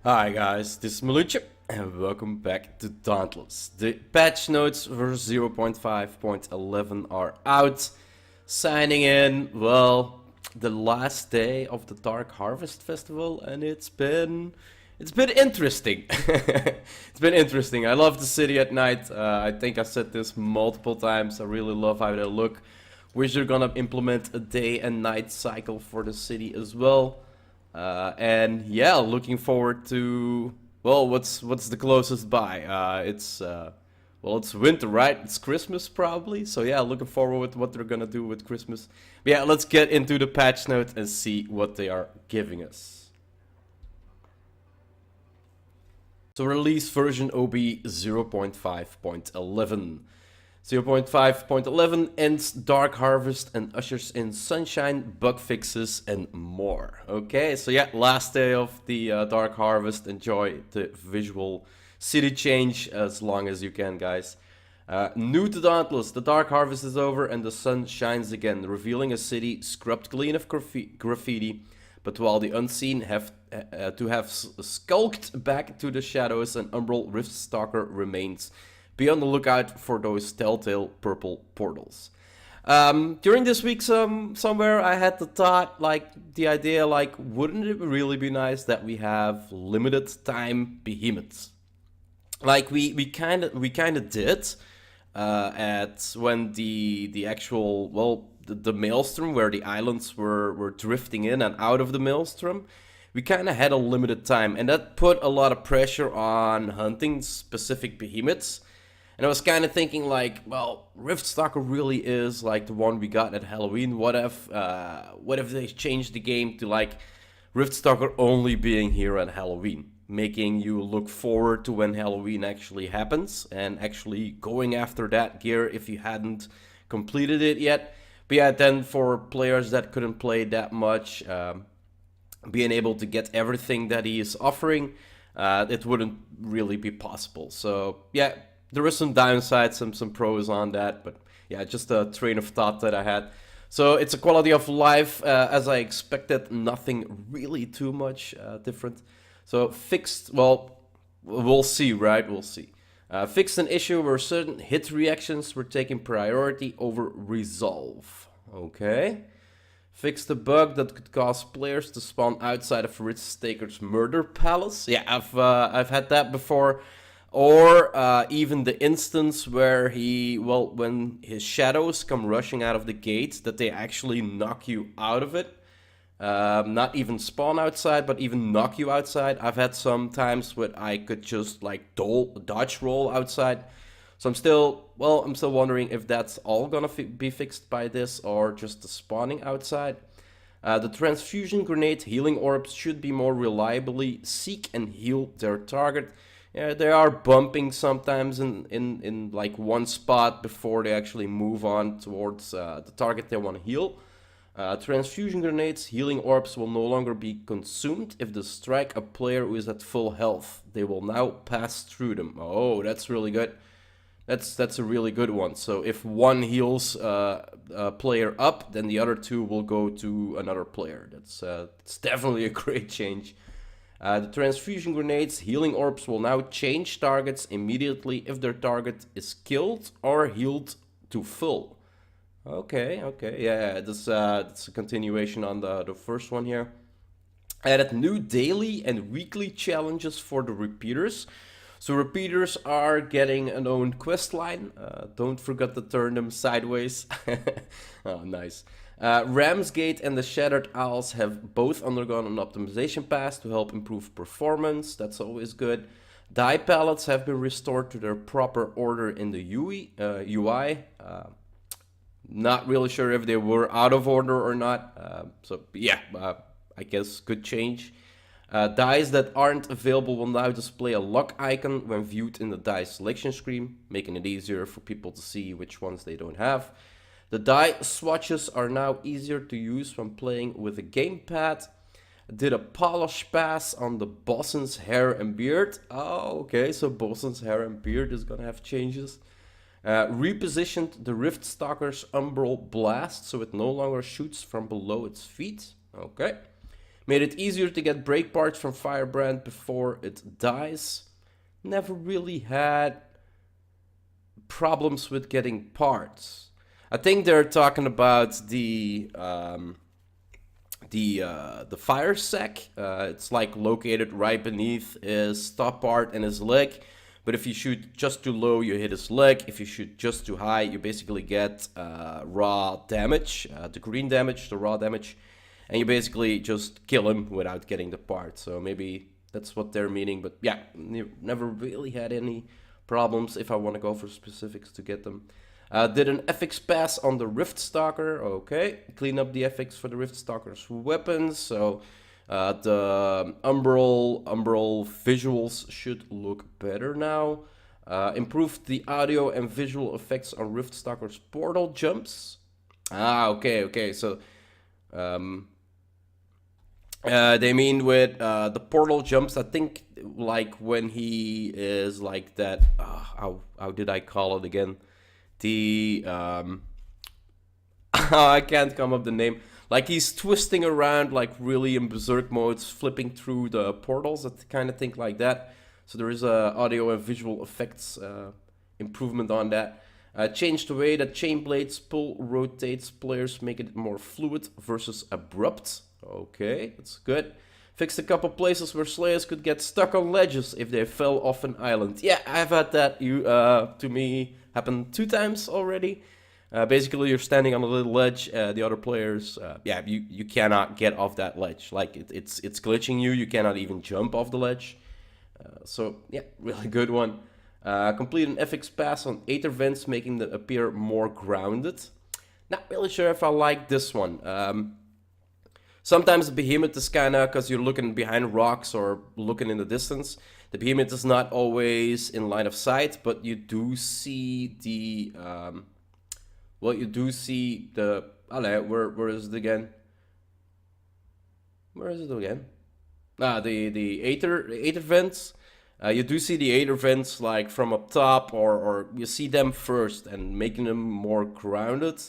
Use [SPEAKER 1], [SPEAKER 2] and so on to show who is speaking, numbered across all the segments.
[SPEAKER 1] Hi guys, this is Malucha and welcome back to Dauntless. The patch notes for 0.5.11 are out. Signing in, well, the last day of the Dark Harvest Festival, and it's been interesting. It's been interesting. I love the city at night. I think I said this multiple times. I really love how they look. Wish they're gonna implement a day and night cycle for the city as well. And yeah, looking forward to, well, what's the closest by? It's winter, right? It's Christmas probably. So yeah, looking forward with what they're gonna do with Christmas. But yeah, let's get into the patch note and see what they are giving us. So release version OB 0.5.11. 0.5.11 ends Dark Harvest and ushers in sunshine, bug fixes, and more. Okay, so yeah, last day of the Dark Harvest. Enjoy the visual city change as long as you can, guys. New to Dauntless, the Dark Harvest is over and the sun shines again, revealing a city scrubbed clean of graffiti. But while the unseen have to have skulked back to the shadows, an Umbral Riftstalker remains. Be on the lookout for those telltale purple portals. During this week, somewhere I had the thought, like the idea, like wouldn't it really be nice that we have limited time behemoths? Like we kind of did at when the actual the maelstrom where the islands were drifting in and out of the maelstrom. We kind of had a limited time, and that put a lot of pressure on hunting specific behemoths. And I was kind of thinking, like, well, Riftstalker really is like the one we got at Halloween. What if they changed the game to like Riftstalker only being here at Halloween, making you look forward to when Halloween actually happens and actually going after that gear if you hadn't completed it yet. But yeah, then for players that couldn't play that much, being able to get everything that he is offering, it wouldn't really be possible. So yeah, there is some downsides, some pros on that, but yeah, just a train of thought that I had. So it's a quality of life as I expected, nothing really too much different. So fixed, well, we'll see, right? We'll see. Fixed an issue where certain hit reactions were taking priority over resolve. Okay. Fixed a bug that could cause players to spawn outside of Richtstaker's murder palace. Yeah, I've had that before. Or even the instance where when his shadows come rushing out of the gates, that they actually knock you out of it. Not even spawn outside, but even knock you outside. I've had some times where I could just like dodge roll outside. So I'm still wondering if that's all gonna be fixed by this or just the spawning outside. The transfusion grenade healing orbs should be more reliably seek and heal their target. Yeah, they are bumping sometimes in like one spot before they actually move on towards the target they want to heal. Transfusion grenades, healing orbs will no longer be consumed if they strike a player who is at full health. They will now pass through them. Oh, that's really good. That's a really good one. So if one heals a player up, then the other two will go to another player. It's definitely a great change. The transfusion grenades, healing orbs will now change targets immediately if their target is killed or healed to full. Okay, yeah, that's a continuation on the first one here. Added new daily and weekly challenges for the repeaters. So repeaters are getting an own quest line. Don't forget to turn them sideways. Oh, nice. Ramsgate and the Shattered Owls have both undergone an optimization pass to help improve performance. That's always good. Die pallets have been restored to their proper order in the UI. Not really sure if they were out of order or not. I guess good change. Dice that aren't available will now display a lock icon when viewed in the die selection screen, making it easier for people to see which ones they don't have. The die swatches are now easier to use when playing with a gamepad. Did a polish pass on the Bosson's hair and beard. Oh, okay, so Bosson's hair and beard is gonna have changes. Repositioned the Riftstalker's Umbral Blast so it no longer shoots from below its feet. Okay. Made it easier to get break parts from Firebrand before it dies. Never really had problems with getting parts. I think they're talking about the fire sack. It's like located right beneath his top part and his leg. But if you shoot just too low, you hit his leg. If you shoot just too high, you basically get raw damage, the green damage, the raw damage. And you basically just kill him without getting the part. So maybe that's what they're meaning. But yeah, never really had any problems if I want to go for specifics to get them. Did an FX pass on the Rift Stalker. Okay, clean up the FX for the Rift Stalker's weapons. So the umbral visuals should look better now. Improved the audio and visual effects on Rift Stalker's portal jumps. Okay. So they mean with the portal jumps, I think, like when he is like that. How did I call it again? The I can't come up with the name. Like he's twisting around, like really in berserk modes, flipping through the portals. I kind of think like that. So there is a audio and visual effects improvement on that. Changed the way that chain blades pull rotates players, make it more fluid versus abrupt. Okay, that's good. Fixed a couple places where slayers could get stuck on ledges if they fell off an island. Yeah, I've had that to me happen 2 times already. Basically, you're standing on a little ledge. The other players, you cannot get off that ledge. Like it's glitching you. You cannot even jump off the ledge. So yeah, really good one. Complete an FX pass on Aether Vents, making them appear more grounded. Not really sure if I like this one. Sometimes the behemoth is kind of, because you're looking behind rocks or looking in the distance, the behemoth is not always in line of sight, but you do see the, where is it again? Where is it again? The Aether Vents. You do see the Aether Vents like from up top, or you see them first and making them more grounded.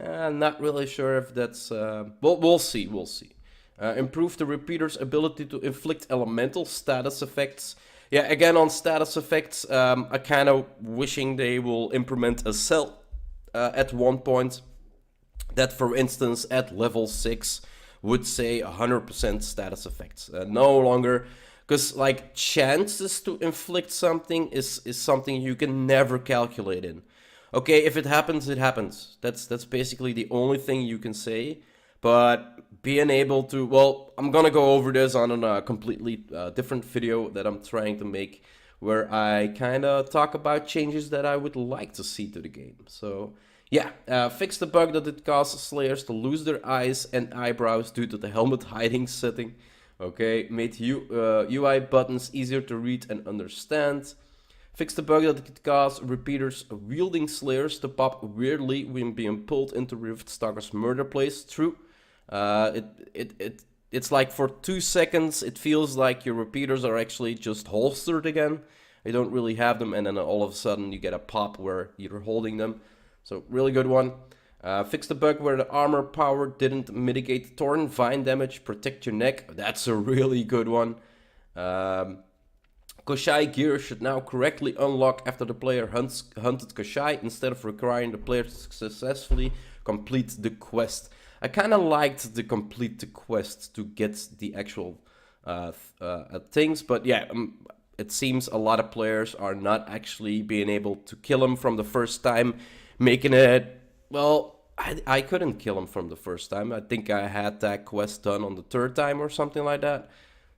[SPEAKER 1] I'm not really sure if that's... we'll see. Improve the repeater's ability to inflict elemental status effects. Yeah, again on status effects, I kind of wishing they will implement a cell at one point that, for instance, at level 6 would say 100% status effects. No longer... Because, like, chances to inflict something is something you can never calculate in. Okay, if it happens, it happens. That's basically the only thing you can say. But being able to... Well, I'm gonna go over this on a completely different video that I'm trying to make, where I kind of talk about changes that I would like to see to the game. So, yeah, fix the bug that it causes slayers to lose their eyes and eyebrows due to the helmet hiding setting. Okay, made UI buttons easier to read and understand. Fix the bug that could cause repeaters wielding slayers to pop weirdly when being pulled into Rift Stalker's murder place. True. It's like for 2 seconds it feels like your repeaters are actually just holstered again. You don't really have them, and then all of a sudden you get a pop where you're holding them. So really good one. Fix the bug where the armor power didn't mitigate Thorn Vine damage, protect your neck. That's a really good one. Koshai gear should now correctly unlock after the player hunted Koshai, instead of requiring the player to successfully complete the quest. I kind of liked the complete the quest to get the actual things, but yeah, it seems a lot of players are not actually being able to kill him from the first time, making it, well, I couldn't kill him from the first time. I think I had that quest done on the 3rd time or something like that.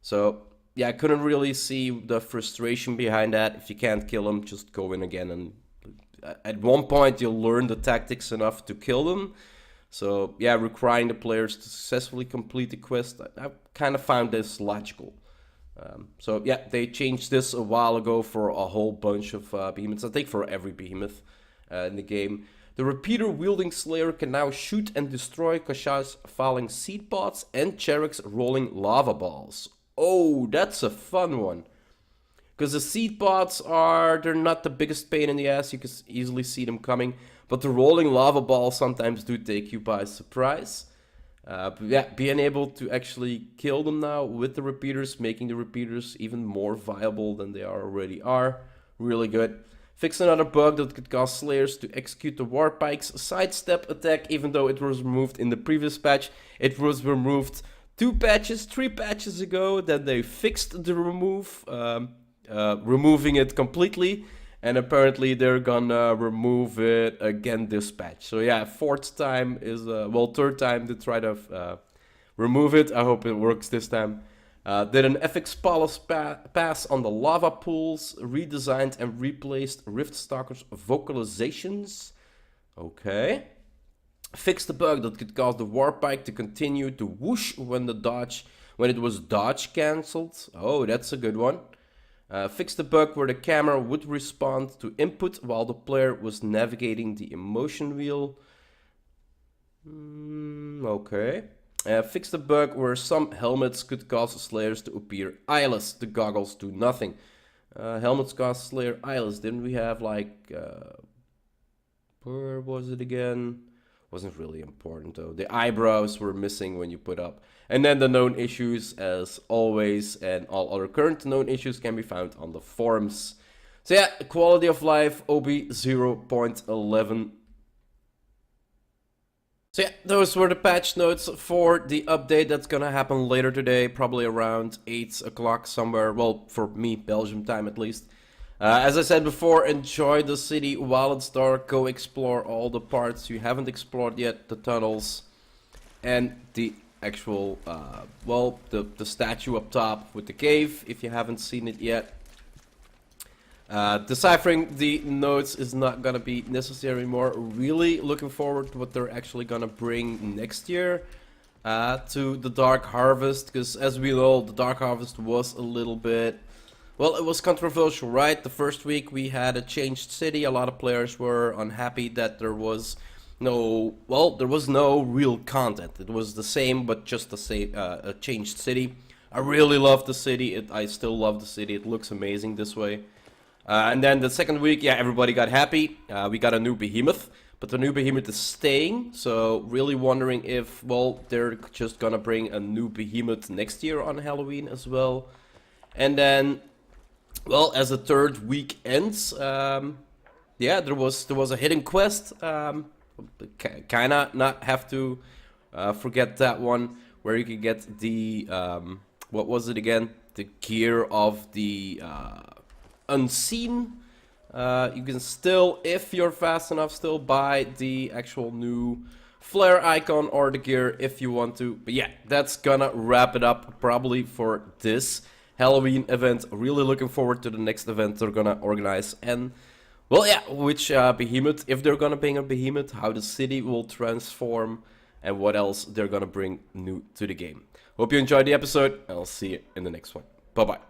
[SPEAKER 1] So yeah, I couldn't really see the frustration behind that. If you can't kill him, just go in again. And at one point, you'll learn the tactics enough to kill them. So yeah, requiring the players to successfully complete the quest, I kind of found this logical. So yeah, they changed this a while ago for a whole bunch of behemoths. I think for every behemoth in the game. The repeater wielding slayer can now shoot and destroy Koshai's falling seed pods and Cherek's rolling lava balls. Oh, that's a fun one. Because the seed pods they're not the biggest pain in the ass, you can easily see them coming. But the rolling lava balls sometimes do take you by surprise. But yeah, being able to actually kill them now with the repeaters, making the repeaters even more viable than they already are. Really good. Fix another bug that could cause Slayers to execute the Warpike's sidestep attack, even though it was removed in the previous patch. It was removed 3 patches ago. Then they fixed the removing it completely. And apparently they're gonna remove it again this patch. So yeah, third time to try to remove it. I hope it works this time. Did an FX Palace pass on the lava pools, redesigned and replaced Riftstalker's vocalizations. Okay. Fixed the bug that could cause the Warpike to continue to whoosh when it was dodge cancelled. Oh, that's a good one. Fix the bug where the camera would respond to input while the player was navigating the emotion wheel. Okay. Fix the bug where some helmets could cause Slayers to appear eyeless. The goggles do nothing. Helmets cause Slayer eyeless. Didn't we have like... where was it again? Wasn't really important though. The eyebrows were missing when you put up. And then the known issues, as always, and all other current known issues can be found on the forums. So yeah, quality of life, OB 0.11. So yeah, those were the patch notes for the update that's gonna happen later today, probably around 8 o'clock somewhere, well, for me, Belgium time at least. As I said before, enjoy the city while it's dark, go explore all the parts you haven't explored yet, the tunnels, and the actual, the statue up top with the cave, if you haven't seen it yet. Deciphering the notes is not gonna be necessary anymore. Really looking forward to what they're actually gonna bring next year to the Dark Harvest, because as we know, the Dark Harvest was a little bit... Well, it was controversial, right? The first week we had a changed city. A lot of players were unhappy that there was no real content. It was the same, but just a changed city. I really love the city. I still love the city. It looks amazing this way. And then the second week, yeah, everybody got happy. We got a new behemoth, but the new behemoth is staying. So really wondering if, well, they're just gonna bring a new behemoth next year on Halloween as well. And then... well, as the third week ends, yeah, there was a hidden quest. Kinda not have to forget that one, where you can get the what was it again? The gear of the unseen. You can still, if you're fast enough, still buy the actual new flare icon or the gear if you want to. But yeah, that's gonna wrap it up probably for this Halloween event. Really looking forward to the next event they're gonna organize, and well, yeah, which behemoth, if they're gonna bring a behemoth, how the city will transform, and what else they're gonna bring new to the game. Hope you enjoyed the episode, and I'll see you in the next one. Bye bye.